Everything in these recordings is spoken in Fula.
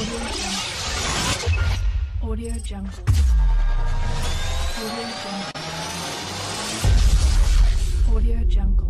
Audio Jungle. Audio Jungle. Audio Jungle.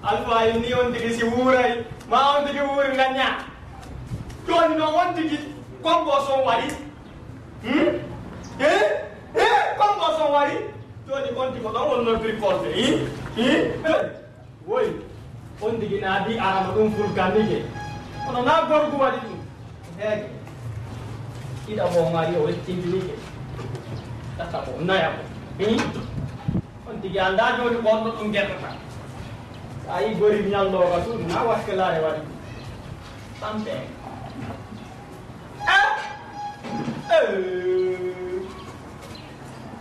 Alfa ini on tigi si wurai, ma on tigi wuri nganya. Joni no on tigi kombo so wari. Kombo so wari. Joni on tigi on no tripote. Woi. On tigi na di arama dum fulkani ke. Ono na gorgu wari dum. Hege. Ida mo ngari o tigi ke. Tata ko na ya. On tigi anda joni on dum gerta. Aí gori nyallo ka tu na waskala wadi sampe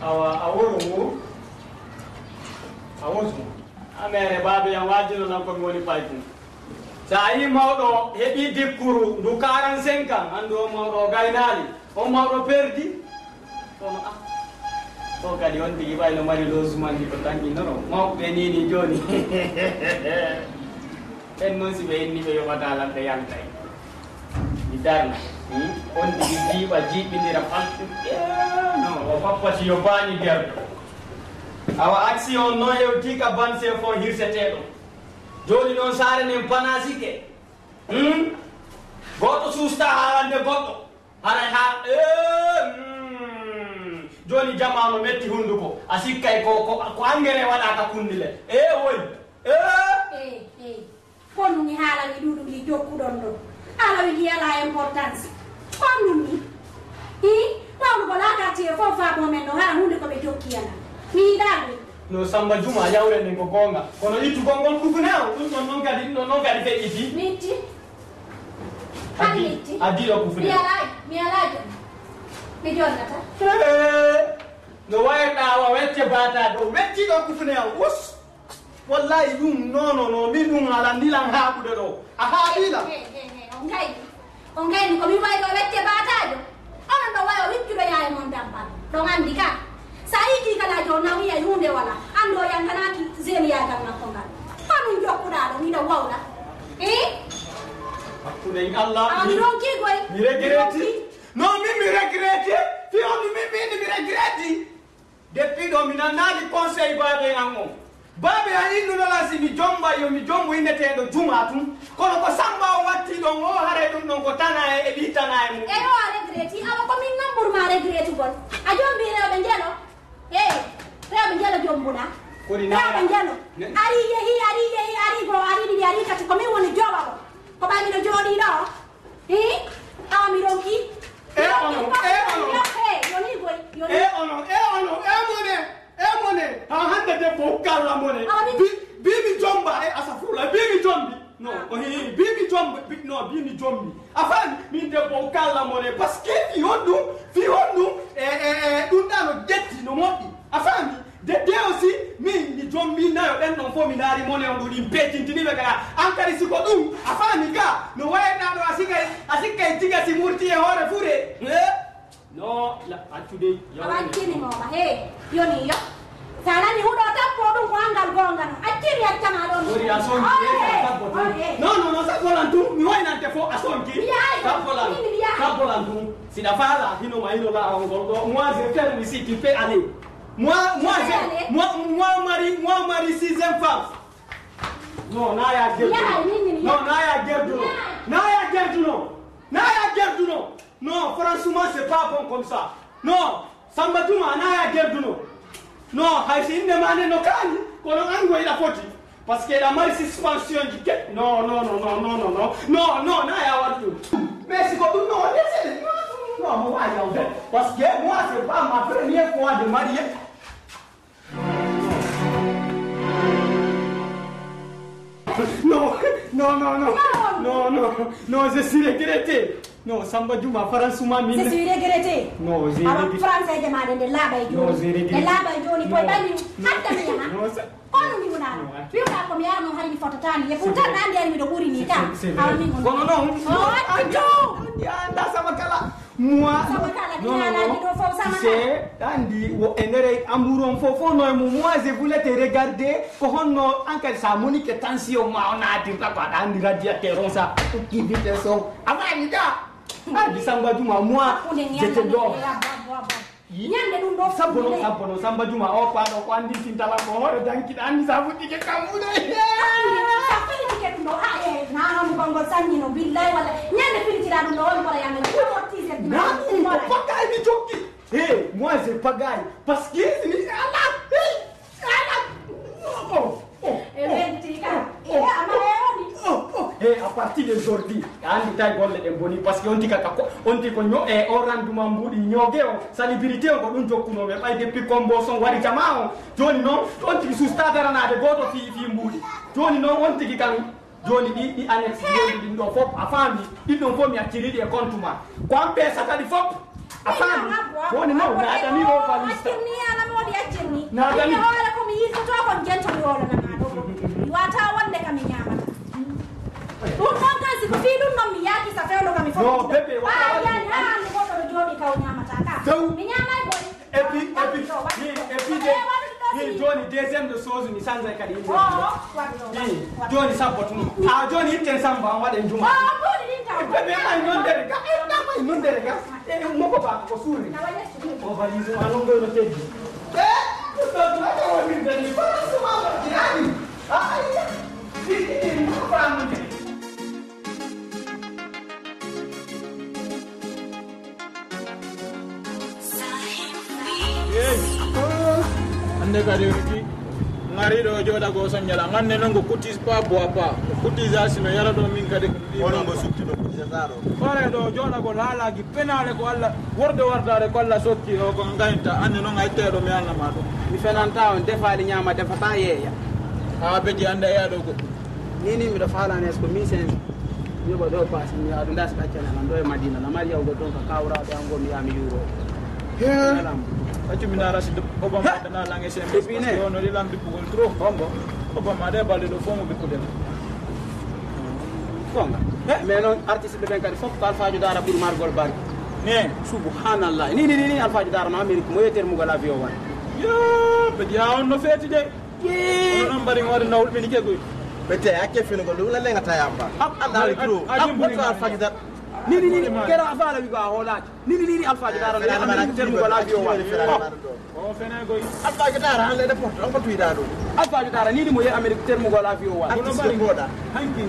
aworu amere babe yang wajino na ko ngoni paytu sai mawdo hebi dikkuru du 45 ans ando mawdo gaynali o mawdo perdi kono o kadi on tigi bay no mari logement di ko tangi nono mo be ni joni en non si be ni be yo batala de yantay di darna on tigi jiba jibi ndira faltu no o papa si yo bani gerdo awa action no yo tika banse fo hirsetedo joni non sare ne panasike goto susta halande goddo hara ha joni jamano metti hunduko asikkay ko angere wada ka kundile woy kono ni hala ni dudu li jokku don do ala wi ala importance kono ni wawu ko laka tie fo fa bo men no hala hunde ko be jokki ala mi dal no samba juma yawre ni ko gonga kono itu gongol kufuneo dum non gadi fe iti miti adilo kufuneo mi ala mi jonata no wayda wa wecce bata do wecci do kufuneo us wallahi dum no mi dum ala ndilan haabude do a haabila on ko mi waydo wecce bata do onon do wayo wiccudo yaay mon dampal do andi ka sai ki kala jo na wiya hunde wala ando yangana ki zeli ya gamna ko ngal panu jokkuda do mi do wawla akude Allah mi ron ki goy mi regreti no mi regreti fi on mi regreti depuis do mi nanali conseil babe ngamo babe ani no la si mi jomba yo mi jombo inete do jumatum kono ko samba watti do o hare dum non ko tana e bitana e mu o regreti awa ko min ngambur ma regreti gon a jombi rewbe jelo rewbe jelo jombuna ko di na rewbe jelo ari yehi ari di ari kati ko mi woni joba ko ba mi do jodi do awa mi ronki mone ha hande de bo kala mone bibi jomba asafula bibi jombi no bibi jombi no bibi jombi afan min de bo kala mone parce que fi hondu dum dano jetti no modi afan de aussi min ni jombi na yo den non fo mi dari mone on dum petintini be kala ankari siko dum afan ga no wayna do asika tiga si murti e hore fure no la atude yo kini mo ba yoni yo sana ni hudo tappo dum ko angal gonga no attiri attama don ori asonki no sabolantu mi wayna te fo asonki sabolantu sida fala hino mahino la ngordo moi je ferme ici tu peux aller moi mari sixième femme no na ya gerduno non franchement c'est pas bon comme ça non sambatuma na ya gerduno non haisi inde mane no kani kono ango ila foti parce que la mari suspension du quai non na ya watu mais c'est comme non moi ya en fait parce que moi c'est pas ma première fois de marier Non, je suis regretté. Non, Samba Juma, Faransuma Mine. Je suis regretté. Non, j'ai regretté. Français demande de l'aba et Non, j'ai regretté. de l'aba et Johnny, poi bani, hatta mi yana. Non, c'est... Ono mi munano. Io ka ko mi arno hari mi fototani. E punta nandi ari mi do buri ni ta. Non. Anda sama kala. Moi. C'est Andy, wo enere amuron fofo no mu moi je voulais te regarder ko honno anka sa monique tension ma on a dit quoi Andy radiateur on ça qui vite son avant ni da. Andy Samba Juma moi je te donne. Nyande dum do Sabono Samba Juma o kwa do Andy sintala ko hore danki Andy sa futi ke kamule. Na mu bango sanni no billahi wala nyande filitira dum do on para yamel ko mortise di Non, pas ni joki. Hey, moi je pagaille parce que et à partir d'aujourd'hui, andi tay golle de boni parce que on dit ko nyo e o renduma mbudi nyoge o salibirité ko dum jokkuno be bay depuis combo son wari jamao joni non on tigi sustadara na de goto fi mbudi joni non on tigi kan joni di annex joni di do fop afami di don fo mi atiri de compte ma ko am pesa tadi fop afami joni non na da mi ro valista ni ala modi accerni na da mi wala ko mi yiso to ko gento wala na do wata wonde kam nyama dum non kasi ko fi dum non mi yaki sa fewlo kam fo no bebe wala yani ni ko do jodi ka nyama ta ka mi nyama boy et puis Johnny deuxième de chose ni sanza kadi Johnny sabotu Johnny iten samba wade njuma bebe mai non derega moko ba ko suri o valizo alongo no teji to na ko mi deni ba suma ba dirani ni ba mu ande kadi ki ngari do joda go sonyala nganne non go kutis pa boa pa kutisation yara do min kadi wono go sukti do kutisaro fare do joda go lala gi penale ko alla wordo wardare ko alla sokki o ko ngaynta ande non ay tedo mi anna ma do mi fenanta on defali nyama defata yeya ha beji ande ya do go nini mi do fala nes ko mi sen mi go do pass mi adu ndas ka cena ndo e madina na mari yaw go don ka kawra do ngo mi yami euro Acu minara si Obama dana lange SMS ko no dilam di pugol tro bombo Obama de balde do fomo bi kudem konga mais non artiste be benkari fop ko alfa dara pour margol bar ne subhanallah ni alfa dara no amerique mo yeter mu gala avion wan yo be dia on no feti de on bari ngor nawul be ni ke goy bete akke fino ko dum la lenga tayamba andal tro alfa dara ni kera afala wi ga holati ni alfa dara no yeter mu gala avion wan o fena goy alfa dara han le de porto on ko tuida do alfa dara ni mo ye amerique ter mu gala avion wan no bari boda hanki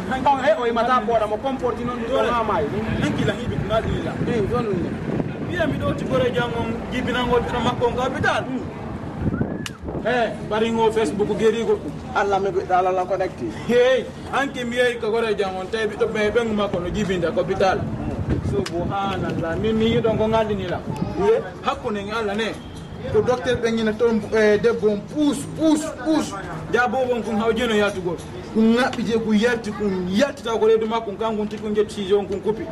o mata boda mo comporti non do na mai hanki la hibi na dila don ni biya mi do ti gore jangom gibina ngol tra makko hospital bari ngo Facebook geri go alla me dala la connecti hey hanki mi ay ko gore jangom tay bi to be makko no gibinda hospital subhanallah mi do ngo ngandi ni la hakune ngi alla ne ko docteur be ngina ton debbo pousse jabo won kun hawjeno yatugol kun ngabbi je ku yalti kun yaltita ko redu makko kangun ti kun jetti jon kun kupi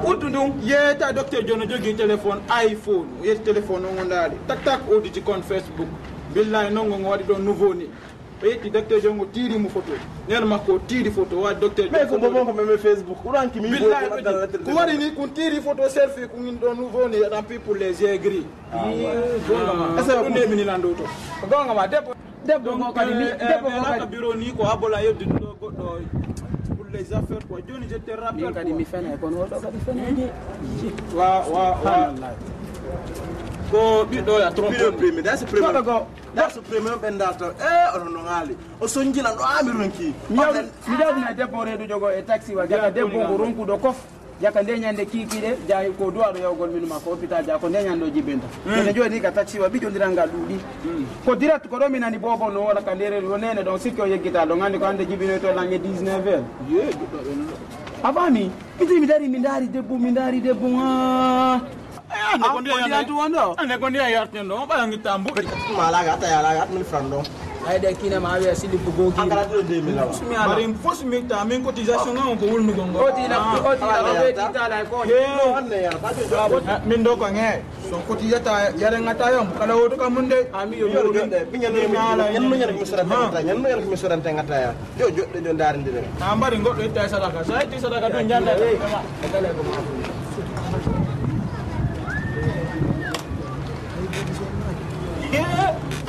udundum yeta docteur jono jogi téléphone iPhone yeti téléphone on ndali tak auditi kon Facebook billahi nongo ngodi do nouveau ni yeti docteur jongo tiri mu photo nen makko tiri photo wa docteur mais ko bobo ko meme Facebook uranki mi bo ko wari ni kun tiri photo selfie kun do nouveau ni tant pis pour les yeux gris esa ko ne mini lando to gonga ma debbo ko kadi ni debbo ko kadi bureau ni ko abola yeddi do goddo pour les affaires ko joni je te rappelle kadi mi fena ko no do kadi fena wa ko bido ya trompe premier that's premier bendato ono no ngali o sonjila do amironki mi dawdi na debbo redu jogo e taxi wa jaka debbo ko ronku do kof jaka de nyande kikide jahi ko duado yawgol min ma ko hôpital ja ko de nyando jibenta ne jodi ka taxi wa bijo ndiranga dudi ko direct ko do minani bobo no wala ka ndere do nene donc sikko yeggita do ngandi ko ande jibino to lange 19h avami mi dari debbo ande ko ndia yarte no ba ngi tambu malaga ta yala gat min frando ay de kina ma wi sili bugo gi angara do 2000 la bari fos mi ta min cotisation on ko wulnu gongo oti la be tita la ko no wanne ya ba do min do ko nge so cotisata yare ngata yom kala woto ka munde ami yo yo de pinya no nyen no nyen ko sorante ngata nyen no nyen ko sorante ngata ya yo jodde do darindire na mbari goddo itta sadaka sa itti sadaka do janda kala ko ma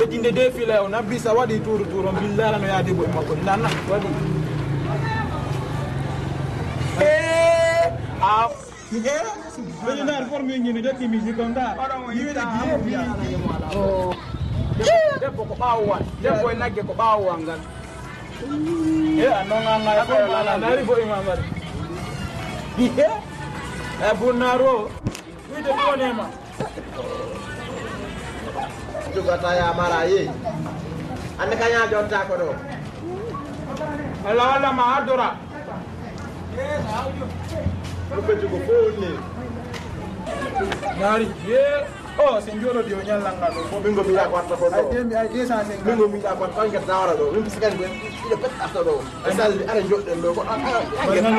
dinde de fila on abisa wadi turu billahi no yaade boy makko nanna wadi beli nar forme ñini de ki musique on da yide debbo ko ɓaawo debbo e nagge ko ɓaawo ngal anonga ngai ko la nari fo imamar e bunaro wide bonema jogata ya mara ye ande kanya jonta ko do ala ma adora ko betu ko fonni nari ye oh senjoro dio nyalla ngalo ko bingo mi ya kwarta ko do ay 250 bingo mi ya kwarta ko ngata wara do mi sigan ben ide pet afta do salli ara jodden do ko man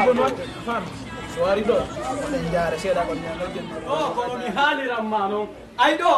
ko non fam soari do on jaare seda ko nyando den ko mi haaliram ma non ay do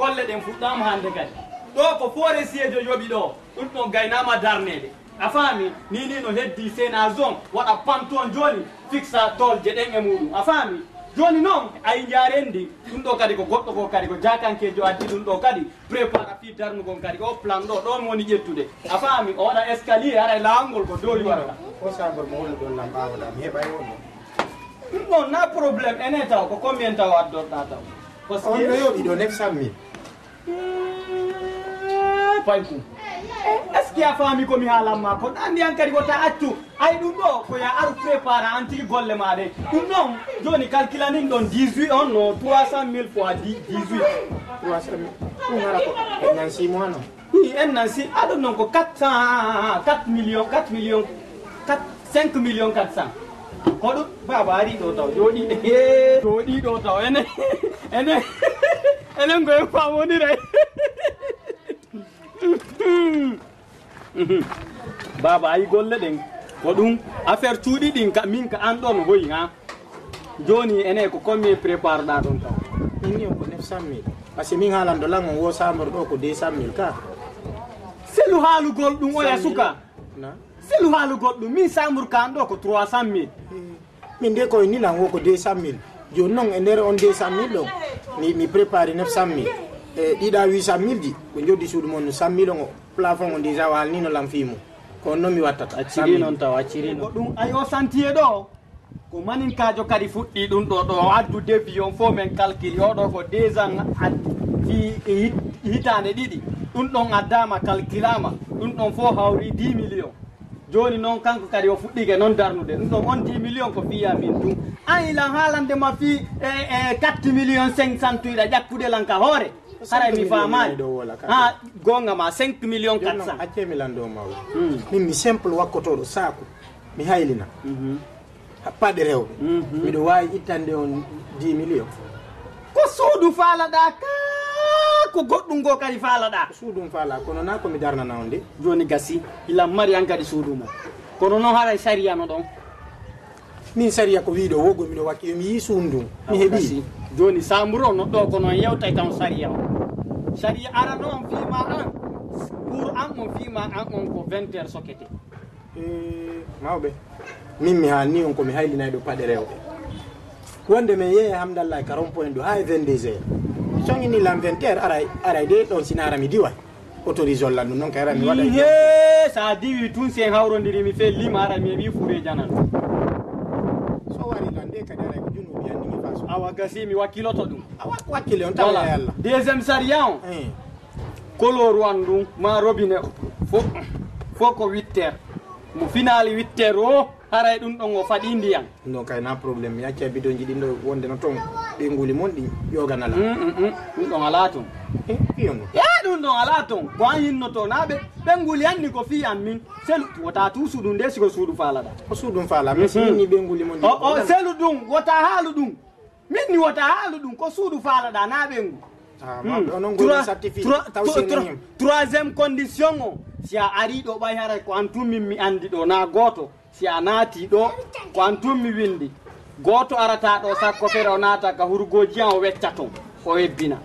golle den fuddama hande kadi do ko foore siejo yobi do dum no gaynama darnede a faami ni no heddi sena zone wada panton joni fixa tolje den e mudum a faami joni non ay jarendi dum do kadi ko goddo ko kadi ko jakankejo addi dum do kadi prépare fi darnugo kadi o plan do woni jettude a faami o wada escalier ara laangol ko doli warata ko sambor mo woni don lambawo dam hebay wonno non na problème ene taw ko combien taw addorta taw parce que on yo ido 900 000 paykum est ce que a faami ko mi haalamma ko andi an kadi wota accu ay ɗum ɗo ko ya aru préparé an tigi golle ma ɗe ɗum ɗon joni calculanin ɗon 18 on no 300 000 fois 18 300 000 ɗum ara ko nan 6 mois non en nan si aɗum noon ko 4 millions 5 millions 400 ko ɗum baba ari ɗo taw jooɗi ɗo taw enen goye famodiray baba ayi golle ɗen ko ɗum affaire cuuɗi ɗin ka min ka an ɗon hoyi ha joni ene ko combien prépare ɗa ɗon taw ini ko 900 000 parce que min haalando lan on wo sambar ɗo ko 200 000 ka selu haalugol ɗum oya suka na selu haalugol ɗum min sambour kan ɗo ko 300 000 min de koye ni lan wo ko 200 000 joni noon e nder on 200 000 ɗo mi préparé 900 000 e ɗiɗa 800 000 ji ko joddi suudu mon 100 000 o plafond o déjà walni no lam fimo ko non mi wattata acciri noon taw acciri ko ɗum ay o santier ɗo ko maninkajo kadi fuɗɗi ɗum ɗo addu devis on fo men calcule oɗo ko 2 ans fi hitande ɗiɗi ɗum ɗon addama calculama ɗum ɗon fo hawri 10 millions joni noon kanko kadi o fuɗɗike noon darnude ɗum ɗon on 10 millions ko fiya min ɗum an ilan haalande ma fi 4 millions 500 tuyɗa ƴakkude lan ka hoore haray mi famani ha gonga ma 5 millions 400 acce mi lando mawo min mi simple wakkotoɗo saku mi haylina paɗe rewɓe miɗo wawi ittande on 10 millions ko suudu faalaɗa ka ko goɗɗum go kadi faalaɗa suudum faala kono na komi darnana on de joni gasi ilam mari an kadi suudu mo kono noon haray saria no ɗon min saria ko wiiɗo wogo miɗo wakki mi yi suundum mi heeɓi joni samburo no ɗo ko noon yewtay tan saria o saria ara noon fima an pour an on fima an on ko 20 heures sokkete mawɓe min mi haalni on komi haylinay ɗo paɗe rewɓe wonde min yeehe hamdallah ka rond point ɗo ha 22 heures soñini lam 20 heures aray de ɗon sinara mi diway autorise ollan ɗum noon kayra mi waɗa sa diwi tun sen hawrodiri mi fe lima ara mi heeɓi fure janan so wari lan de kadi aray ko junubi andimi faso awa gasi mi wakkiloto ɗum wakkile on tawa e allah deuxiéme saria on couleur wan ɗum ma robinet fo ko 8 heures mo finali 8 heures o haray ɗum ɗon o faɗi ndiyam ɗum ɗon kay na probléme mi acca bidoji ɗin ɗo wonde no toon ɓenguli mon ɗi yoganala ɗum ɗon ala toon fiyon ɗum ɗum ɗon ala toon ko an yinnoto na ɓenguli anni ko fi an min selu wota tu suudu nde siko suudu faalaɗa o suudum faala mi sinni ɓenguli mon o selu ɗum wota haalu ɗum min ni wota haalu ɗum ko suudu faalaɗa na ɓengu onon goni certifié taw senihim troisiéme condition o si a ari ɗo ɓay haray ko an tummin mi andi ɗo na goto si a naati ɗo ko an tummi windi goto arata ɗo sakko fere o naata ka hurgoji an o wecca ton o hebbina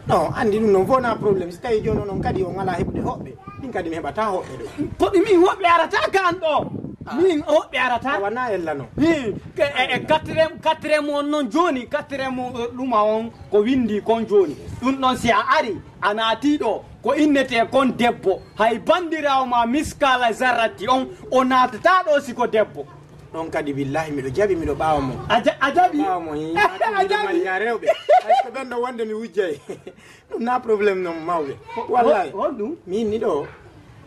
non andi ɗum noon fof na probléme so tawi joni noon kadi o ngala heɓde hoɓɓe ɗin kadi mi heɓata hoɓɓe ɗo ko ɗumi hoɓɓe arata kan ɗo min hoɓɓe arata wana ella noon quatriéme on noon joni quatriéme ɗuma on ko windi kon joni ɗum ɗon si a ari a naati ɗo ko innete kon debbo hay bandirawo ma miskala zarratti on o natata ɗo siko debbo ɗon kadi billahi miɗo jaɓi miɗo ɓawa mo a jaɓi ɓawa mo mariya rewɓe hayso ɓen ɗo wonde mi wujjay ɗum na probléme noon mawɓe wallahi holɗum min ni ɗo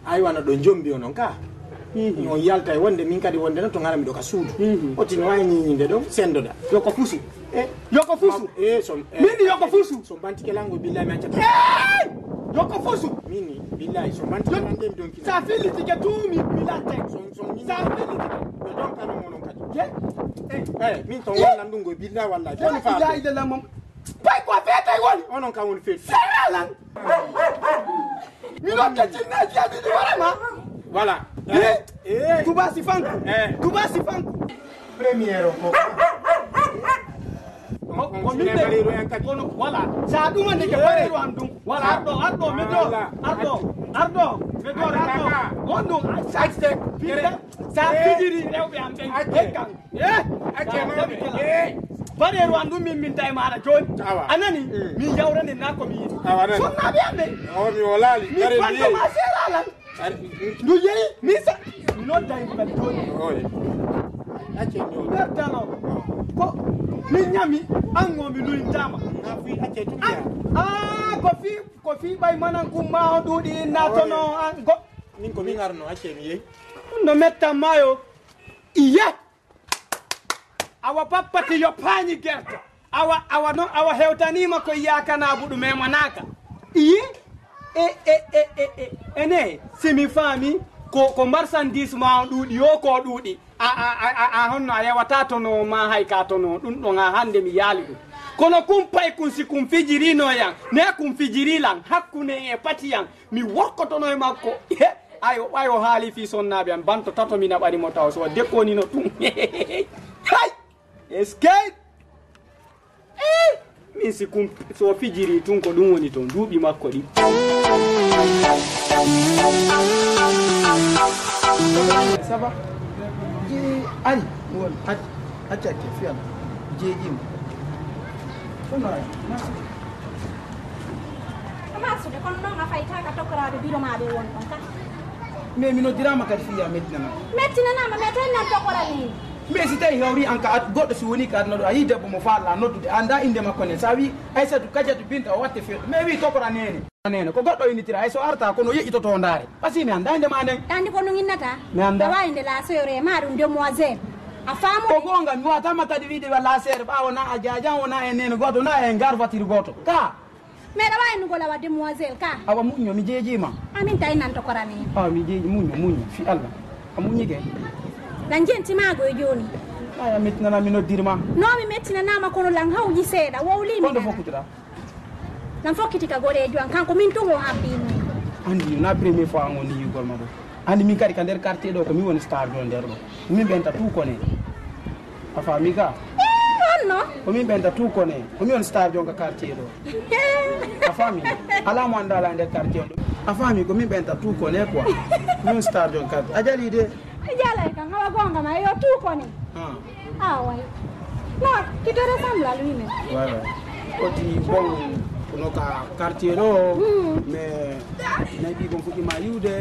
aywana ɗo jombi o noon ka on yalta e wonde min kadi wonde noon to gara miɗo ka suudu otino wawi ñiñinde ɗon sendoɗa yoko fusu yoko fusu min yoko fusu so bantikelango billahi mi accata yoko fusu min billahi so bantikelanɗe mi donkina sa fillitike tumi milante sa fillitike ɓe donkano mo noon kadi min ton wallan ɗum go billahi wallahi joni fa ila mom pay ko fete woni onon kam woni feeti seelan mi ɗon kaccinnaji aɗiɗi warama voilà tubasi fanku tubasi fanku premiére o kono voilà sa ɗumande ke ɓareru an ɗum voilà arɗo medo arɗo on ɗum sa fijiri rewɓe am ɓen hekkan ɓareru an ɗum min tawi maɗa joni anani min yawrande na komi yiɗi sonnaɓe amɓe mi wolali min fandoma seeralan ndu yeyi min sa mi noddaygal joni ɓerdano ko min ñami ango mi luyintama ko fi ɓay manan kumma o ɗuuɗi natono an go min ko min arno acce mi yeyi ɗum no mettan mayo iye awa pappati yo paañi guerte awa hewtanima ko yakanabu ɗum e manaka iye ene simi faami ko marchandise ma o ɗuuɗi yo ko ɗuuɗi a honno a yewata tono ma hay ka tono ɗum ɗon ha hande mi yaali ɗum kono kum pay kun si kum fijirinoyan ne kum fijirilan hakkude e patiyan mi wokkotono e makko ayo ɓayo haali fi sonnaɓe am banto tato mina ɓarimo taw so dekkonino ɗum hay escape min si kum so fijiri tun ko ɗum woni toon duuɓi makko ɗi ça va ali won acca fiyam jeejima kono amasude kono noon a faytaka tokkoraɓe biro maɓe won ɗon ka mais mi noddirama kadi fiya mettinanama mais tawi nan tokkorani mais si tawi hewri an ka goɗɗo si woni ka aduna ɗo a yi debbo mo falla noddude anda inde makko nen sa wi aysatu kadiatu binta o watte feeɗo mais wi tokora nene ko goɗɗo innitira hay so arta kono yeƴƴitoto ndaare par ce que mi anda inde ma nden andi ko ɗum innata mi anda a wawi nde la sére ma ɗum demoiselle a faamu ko gonga mi watama kadi wiide walla sére ɓawo na a jajan wona e nene goto na e gar voiture goto ka mais ɗa wawi nugola wa demoiselle ka awa muño mi jeejima amin tawi nan tokorani awa mi jeeji muño fi allah a muñike lan jentimago e joni aya mettinana mi noddirma no mi mettinanama kono lan hawji seeɗa wowlimi konde fokkutira lan fokkiti ka goɗe e juwan kanko min tumo habbini andi na première fois on ni yugol ma ɗo andi min kadi ka nder quartier ɗo ko min woni star ɗo nder ɗo min ɓenta tout kone a faami ka honno ko min ɓenta tout kone ko min woni star jonka quartier ɗo a faami ala mo anda ala nder quartier ɗo a faami ko min ɓenta tout kone quoi min star jon quartier a jali de jalay kan hawa gonga ma yo tout kone way no tu te ressemble à lui même ouais oti bon kono ka quartier ɗo mais nayi ɓi bon fuɗɗima yiwde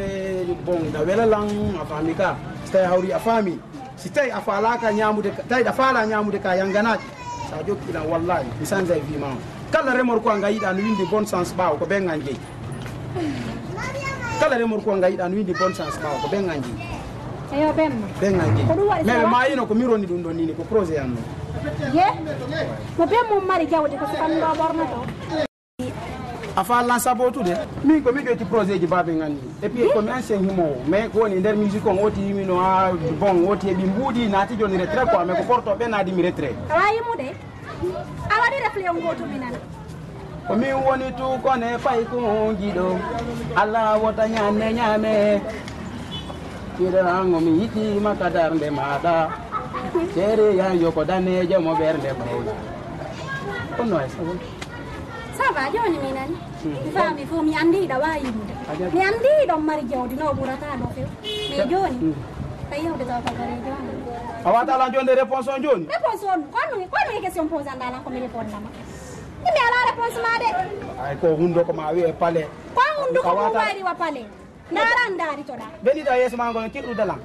bon da welalan a faami ka so tawi hawri a faami si tawi a falaka ñamude tawi a faala ñamude ka yangganaji sa jokkilan wallahi mi sanjay wima o kala remor ko nga yiɗa no windi bon sens ɓaawo ko ɓen jeeyi kala remor ko nga yiɗa no windi bon sens ɓaawo ko ɓen jeeyi eyo ɓenma ɓen jeeyi mais ɓe mayino ko mironi ɗum ɗon nini ko projet an noon ye mo ɓen mum mari jawde ko sukanɗo ɓornoto a fallan sabotude min ko mi ƴetti projet ji baɓe gandi et puis komi ancien humowo mais ko woni nder musique on oti yimino ha bon oti heeɓi mbuuɗi naati joni retrait quoi mais ko porto ɓe naadimi retrait awa yimude a waɗi reflet on goto minan ko min woni tu kone fay ko jiɗo Allah wota ñanne ñame kirango mi yiɗi maka darde maɗa seere yan yoko danejo mo ɓernde bawla ko noy ça va joni mi nani mi faami fo mi andiɗa wayimude mi andiɗon mari jawdi no ɓurata ɗo few mais joni yewde taw tagare joni a watala jonde réponse on joni réponse on kono question pose andala ko mi répondama mi ala réponse ma de ay ko hundo ko ma wi e palais ko hundo ko mo wari wa palais ndari to da benida yeso ma ngono kirdu dalam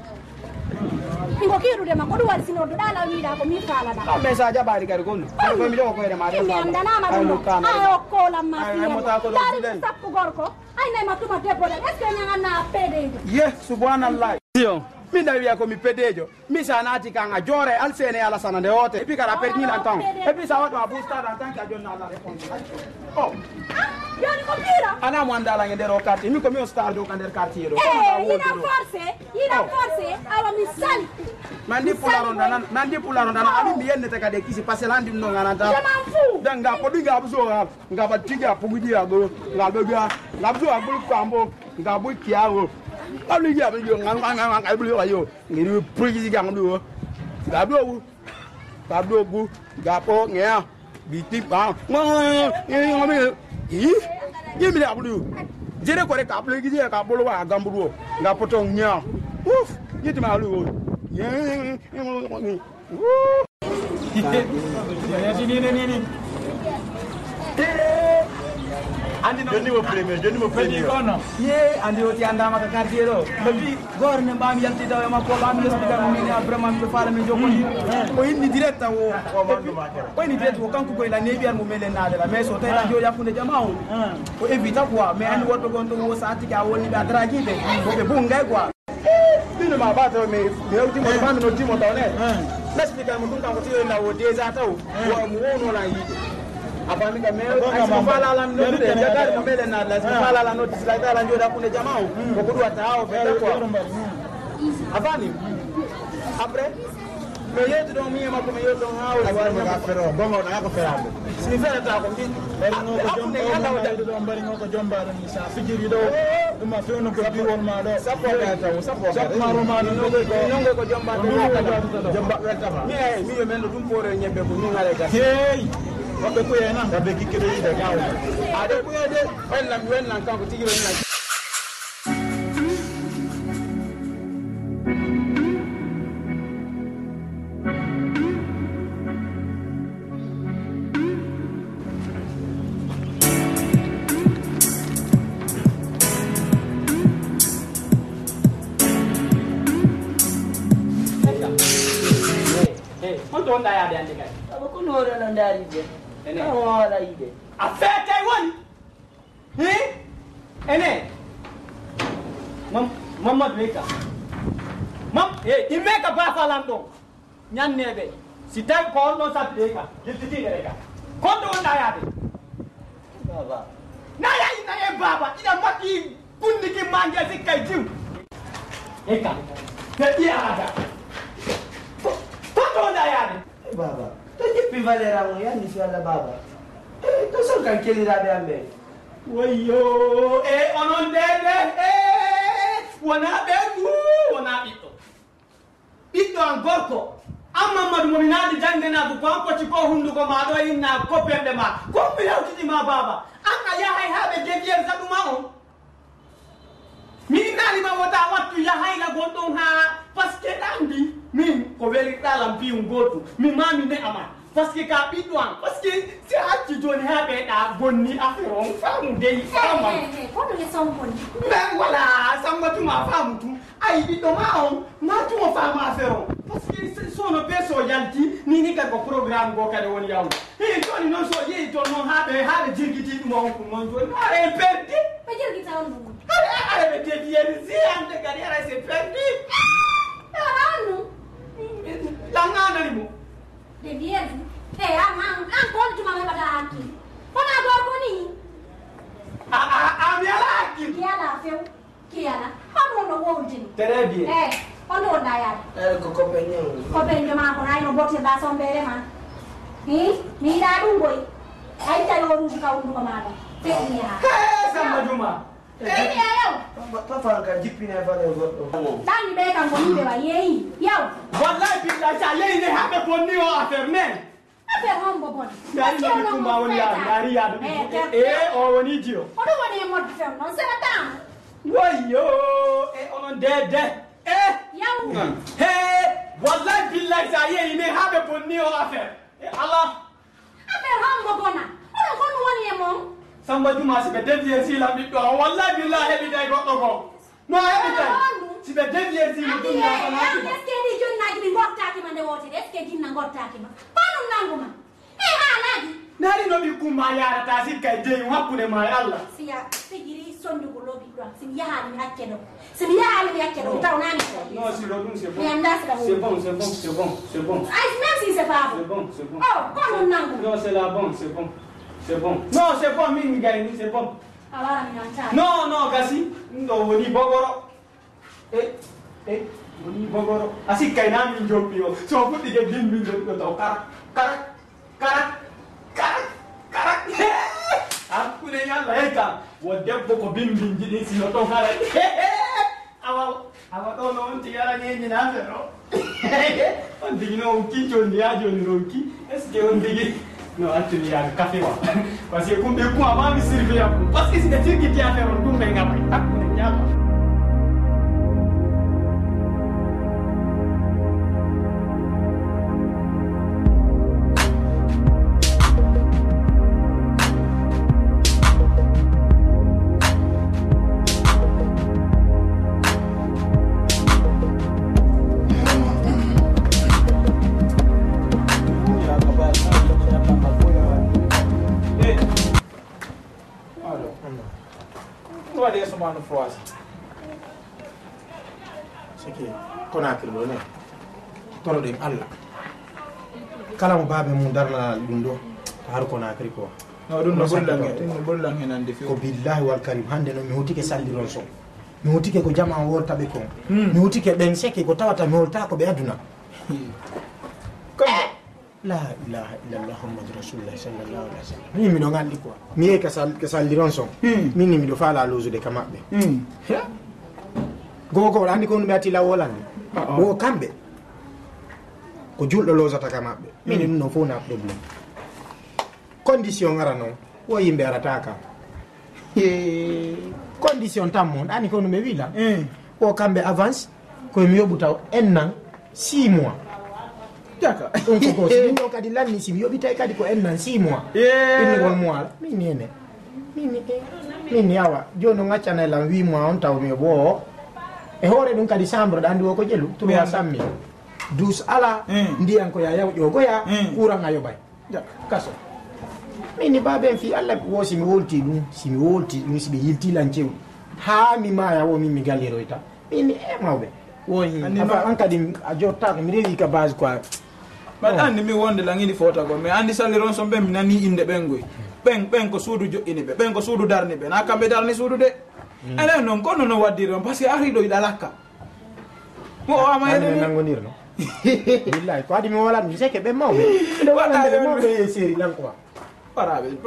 ingo kirude ma ko du wal sino do dala wiida ko mi fala da ambe sa jabari kar gonno ko mi jogo ko ere ma de mi andana ma do ayo ko la ma fi mo ta ko do dari sappu gorko ay nay ma tuma debbo da est ce que nyanga pede ye subhanallah dio mi da wiya ko mi pedejo mi sanati kanga jore al sene ala sanande hote e puis kara per ni lantan e puis sa wado abusta dan tan ka jonna ala réponse oh yoni ko pira ana mo andala ngende ro quartier mi ko mi o star do kander quartier do ina force ala mi sali mandi pularo dana ami mi yenne te kade kisi parce landi no nganata dan ga ko dinga abso nga ba tiga pugudi ago nga be ga labso agul kwambo nga bu kiawo alu ya be nga bulu ayo ngi pugidi ga ndu ga do gu ga po nge bi ti ba yimi da bulu jere ko re ka pugidi ka bolo wa gamburu nga poto nya uf yiti ma lu andi no joni mo premier kono ye andi o ti anda ma ka quartier do bi gorne mbam yalti daw ma ko bam les diga mo ni vraiment be fala mi jokoni ko indi direct wo ko indi direct wo kanko ko la nebi mo melen na de la mais so tay la jo yafunde jama'u ko evita quoi mais andi wodo gondo wo saati ga woni da dragide ko be bungay quoi bino ma bato me uti mo ba mi no timo tawne l'explica mo dun kan ko tiyo na wo déjà taw wo mo wono la yi apa mi ka me ko fala la no de jagari mo mele na la fala la no dislike la njoda kunde jamao ko kudu atao vete ko afani après me yeto do mi ma ko me yeto hawo la ma ka fero bongo na ko ferado si fere ta ko mi bari no ko jomba do bari no ko jomba ni sa fijiri do dum ma fewno ko bi won ma do sapo ga taw sapo ma ro ma no ko jomba do jomba weta ma mi yo men dum pore nyebe ko ni ngale ga hey wabe ko yana da be kike do ida gawo ade ko ede wen lan kan ko tigi wen lan on da ya de ande kay ko no ro na ndari de ene wala ide afete woni ene mamad weka imeka ba falam do nyannebe si tay ko no sa deka jititi reka ko do na ya de baba na ya baba ina maki kundi ki manje sikay jiw eka te dia ada ko na ya de baba tadi pivalera mo yan ni ala baba to son kan kelira be ambe wayo onon dede wona be wona ito an gorko amma madu mo minadi jangde na ko ko ci ko hundu ko ma do inna ko pende ma ko mi lawti ma baba aka ya hay habe jegier sadu ma on mi nali ma wota wattu ya hay la gondo ha parce que dandi min ko weli talam fi ngotu mi mami ne ama parce que ka bidwan parce que si hatti joni habe da bonni afron famu dey fama ko do le son bonni mais voilà sambatu ma famu tu ay bido ma on ma tu mo fama afron parce que sono peso yalti ni ka ko programme go kade woni yaw joni non so yi to non habe jirgiti mo ko non joni are perdi pe jirgita on bu are be te bien si ande carriera c'est perdi Langana ni mo. De vierge. An kon tu mama bada haki. Ona gorgo ni. Mi ala haki. Kiala. Ono no wonjin. Très bien. Ono na ya. ko compagnon Ko ben jama ko na no botte da son bere man. Mi da dum boy. Ay tayo ru ka undu ka mala. Tenya. Samba Juma. Tenya yow. Papa ka jipina vale goɗɗo. Tani be kan woni be wa yeyi. Yow. Wallahi billahi sa yeyi ne habe bonni o affaire men. Affaire hombo bon. Dari no kumba woni ya, dari ya. O woni jio. Odo woni mo fem non se tam. Wayo onon dede. Yow. Wallahi billahi sa yeyi ne habe bonni o affaire. Allah. Affaire hombo bona. Odo kon woni mo. Samba Juma si be devier si la biddo wallahi billahi bi day goddo ko no hebi tay si be devier si mutum na kana eske ni jonna gi ngottaaki ma nde wote eske jinna ngottaaki ma panu nanguma halagi nari no bi kuma yara ta si kay dey hakkude ma Allah siya sigiri sondu ko lobi do sim yaali mi hakke do sim yaali mi hakke do taw nani non si lo dum c'est bon mi anda c'est bon c'est bon ay même si c'est pas bon oh panu nanguma non c'est la bon c'est bon non c'est bon mi gayni c'est bon awara mi nanta non gasi ndo woni bogoro woni bogoro asi kay na mi joppi o so futti ke bimbi do to kara akune yalla eka wo debbo ko bimbi jidi sino to kala awa do no on ti yara nyenyi na fero on digino ki jondi ya jondi roki est-ce que on digi no atuli ya café wa parce que kumbe ku ama mi servir parce que c'est des trucs qui a faire on kumbe ngapa akune yalla manu froise sike Conakry do ne toro dem Allah kala mo babe mun darna dum do har Conakry ko no dum no bollange nan defi ko billahi wal karim hande no mi hotike salliron so mi hotike ko jama wolta be ko mi hotike ben seke ko tawata mi wolta ko be aduna la ilaha illallah muhammadur rasulullah sallallahu alaihi wasallam mi do ngalli ko mi e ka salliron so min mi do fala lozu de kamabbe gogo andi ko mi ati la wolande wo kambe ko juldo lozata kamabbe min no fona problem condition ngarano wo yimbe arataka condition tammo ani ko no me wila wo kambe avance ko mi yobuta ennan 6 mois Jaka. On ko sino kadi lanni si yobita kadi ko ennan 6 mois. Ini won mois. Mini yawa jono ngacana la 8 mois on taw me bo. E hore dum kadi chambre dandi wo ko jelu to ya sammi. Dus ala ndiyan ko ya yaw jogo ya kurang ayo bay. Jaka kaso. Mini baben fi Allah wo si mi wolti dum si mi wolti mi si be yilti lancew. Ha mi ma ya wo mi galero ita. Mini e mawbe. Wo hin aba an kadi a jotta ko mi rewi ka base quoi. But andi mi wonde la ngini fota go me andi saliron so be mi nani inde bengoy ben ko suudu jo ini be ben ko suudu darni be na kambe darni suudu de ala non kono no waddiron parce que ari do idalaka mo ama ene nangonir no billahi ko adi mi wala mi seke be mawbe de wala de mawbe seri lan quoi parabe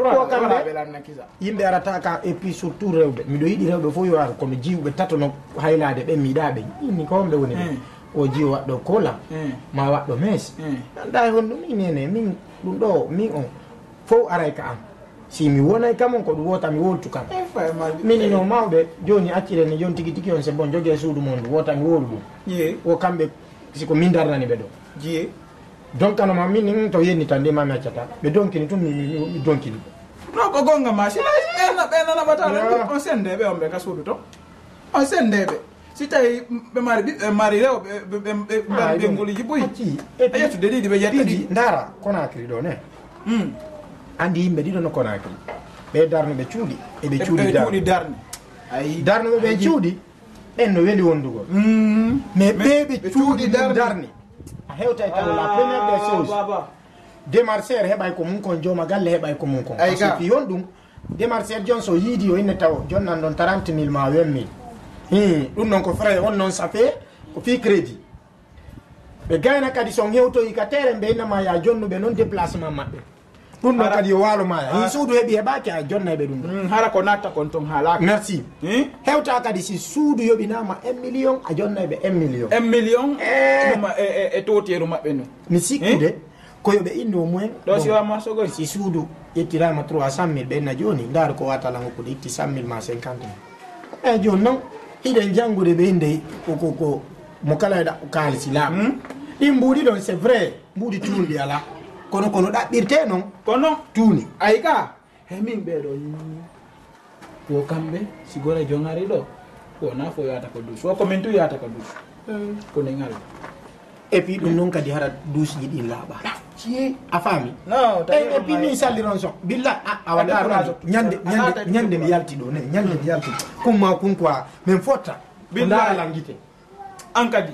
lan nakiza yimbe arataka et puis surtout rewbe mi do yidi rewbe fo yo ar ko mi jiwbe tatono haylade be mi dabe ni ko be woni o ji waddo kola ma waddo mes dai hon dum inene min dum do min on fo aray ka am si mi wona kam ko du wota mi woltu kam min no mawbe joni accire ni jon tigi tigi on se bon joge suudu mon wota mi woldu o kambe siko min darnani be do jiye donc kana ma min to yenni tande ma mi accata be donkini tum mi donkini no ko gonga ma si na batala on sende be on be ka suudu to on sende be si tay be mari rew be ngoli jiboy ayatu de di be yatti ndara Conakry do ne andi yimbe di do no Conakry be darno be ciudi e be ciudi darni ay darno be ciudi en no weli wondugo mais be ciudi darni a hewta taw la première des choses démarcher hebay ko mun kon joma galle hebay ko mun kon parce que fi yondum démarcher jonso yidi o inne taw jonnan don 30.000 ma 20.000 dum non ko frais on non safe ko fi crédit be gayna kadi son hewto yi ka tere be na ma ya jonnu be non déplacement mabbe ɗum ɗon kadi yo waalo ma hi suudu heeɓi heɓaki a jonnayɓe ɗum ɗon hara ko natta kon ton haalaka merci hewta kadi si suudu yoɓinama 1 million a jonnayɓe 1 million 1 million e toteru maɓɓe no mi sikkude ko yoɓe inde au moins ɗo si wama sogoy si suudu ƴettirama 300 000 ɓenna joni ndaar ko watala hokkude itti 100 000 ma 50 000 eyyi joni noon hiɗen janggude ɓe inde ko mo kala e ɗaɓɓo kaalisi laaɓa ɗin mbuuɗi ɗon c'est vrai mbuuɗi tuunɗi ala kono ɗaɓɓirte noon kono tuuni ay ka he min ɓeɗo ko kamɓe si gore jongari ɗo wona fo yata ko dus wo komin tu yata ko dus ko ne ngal et puis ɗum noon kadi hara duusji ɗin laaɓa a faami non et puis ni salliron son billa awa ndaaro ñande mi yalti ɗo ne ñande mi yalti kumma kum quoi min fotta ko ndaaralan gite an kadi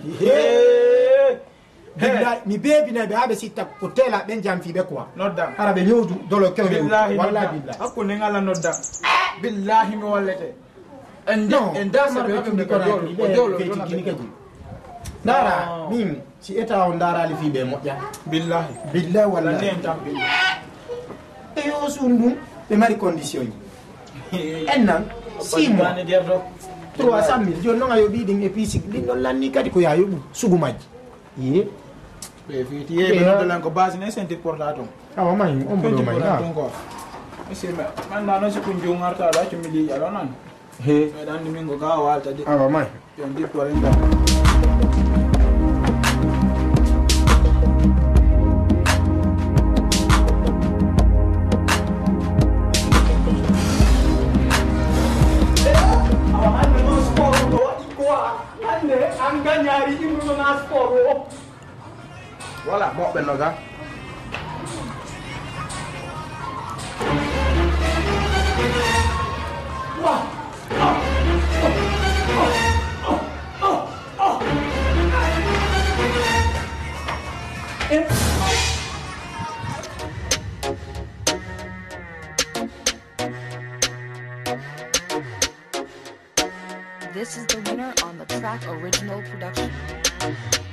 billahi mi beebinaɓe haa ɓe sitta ko teela ɓen jamfiɓe quoi noddam hara ɓe ñowdu dolo kewɗe walla billahi hakkude ngala noddam billahi mi wallete en dasa ɓe ɓe ko dolo feccikini kadi ndaara min si état o ndaarali fiiɓe moƴƴa billahi walla en tam e yo suun ɗum ɓe mari condition ji en nan 6 mois 300 000 joni noon a yoɓi ɗin et puis ɗin ɗon lanni kadi ko ya yoɓu sugu majji ye ɓe fiti yeɓe noddalan ko base ne sentir porta ton awa may on mboɗo may ton quoi monsieur manda noon siko jongarta ɗo accu mi liiƴa ɗo nan meɗa andi min ko ka walta de awa may yon diptorenga an gañaari imrunona sport o voilà moɓɓe noga This is the winner on the track original production.